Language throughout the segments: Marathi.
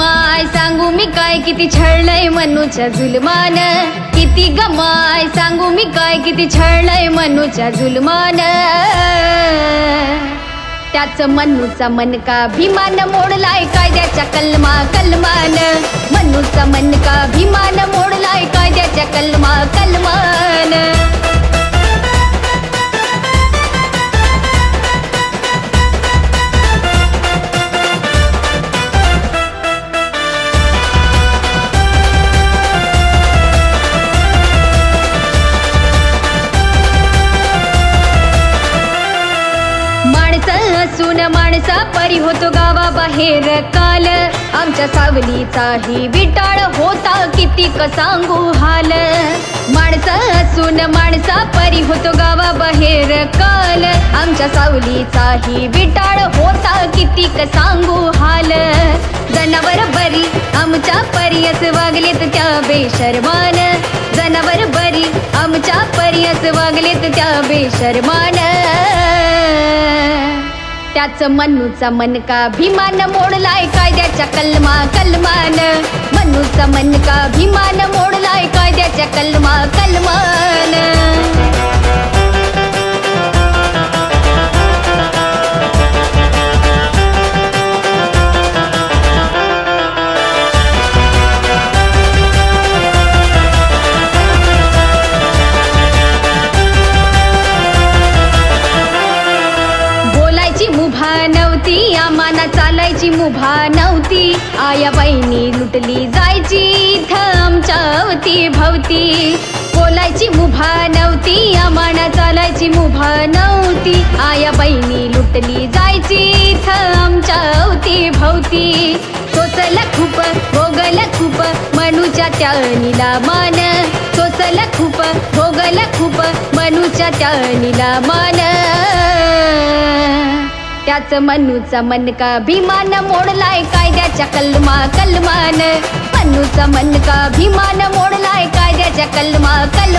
गमाय सांगू मी काय किती छळलंय मनूच्या जुलमान, किती गमाय सांगू मी काय किती छळलंय मनूच्या जुलमान. त्याच मनूचा मनका भीमान मोडलाय कायद्याच्या कलमान, मनूचा मनका भीमान मोडलाय कायद्याच्या कलमान. असून माणसा परी होतो गावाबाहेर काल, आमच्या सावलीचाही विटाळ होता कितीक सांगू हाल. माणसं असून माणसा परी होतो गावाबाहेर काल, आमच्या सावलीचाही विटाळ होता कितीक सांगू हाल. जनावर बरी आमच्या परीयस वागलेत त्या बेशर्मान, जनावर बरी आमच्या परीयस वागलेत त्या बेशर्मान. त्याच मनूचा मनका भीमान मोडलाय कायद्याच्या कलमान, मनूचा मनका भीमान मोडलाय कायद्याच्या कलमान. मुभा नव्हती आम्हाला चालायची मुभा नव्हती, आया बहिणी लुटली जायची इथं आमच्या अवती भवती. बोलायची मुभा नव्हती आम्हाला चालायची मुभा नव्हती, आया बहिणी लुटली जायची इथं आमच्या अवती भवती. सोचल खूप भोगल खूप मनूच्या त्या नीलामान, सोचल खूप भोगल खूप मनूच्या त्या नीलामान. त्याच मनूचा मनका भीमान मोडलाय कायद्याच्या कलमान, मनूचा मनका भीमान मोडलाय कायद्याच्या कलमान.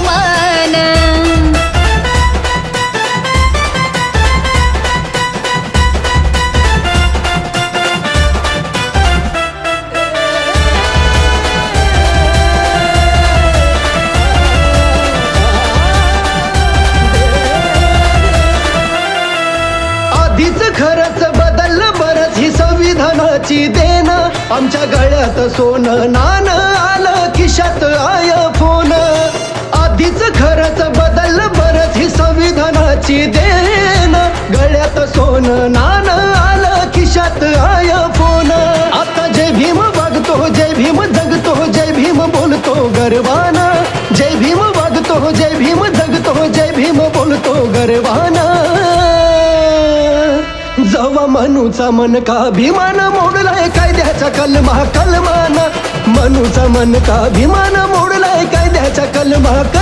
खरंच बदललं बरंच ही संविधानाची देण, आमच्या गळ्यात सोनं नाणं आलं खिशात आय फोन. आधीच खरंच बदललं बरंच ही संविधानाची देण, गळ्यात सोनं नाणं आलं खिशात आय फोन. आता जय भीम वागतो जय भीम जगतो जय भीम बोलतो गर्वान, जय भीम वागतो जय भीम जगतो जय भीम बोलतो गर्वान. जवा मनूचा मनका भीमान मोडलाय कायद्याचा कलमान, मनूचा मनका भीमान मोडलाय कायद्याचा कलमान.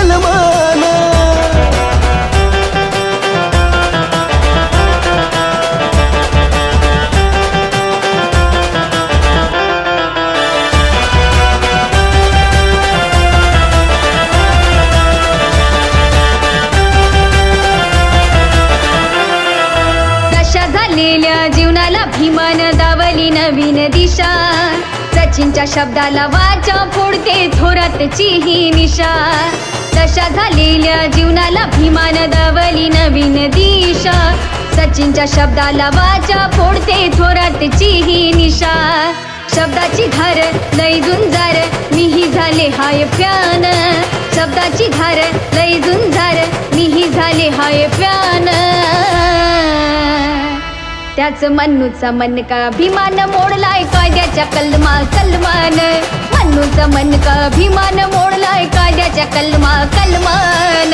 झालेल्या जीवनाला भीमान दावली नवीन दिशा, सचिनच्या शब्दाला वाचा फोडते थोरातची ही निशा. दशा झालेल्या जीवनाला भीमान दावली नवीन दिशा, सचिनच्या शब्दाला वाचा फोडते थोरातची ही निशा. शब्दाची धार लय झुंजार मीही झाले हाय प्यान, शब्दाची धार लय झुंजार मीही झाले हाय प्यान. त्याच मनूचा मनका भीमान मोडलाय कायद्याच्या कलमान, मनूचा मनका भीमान मोडलाय कायद्याच्या कलमान.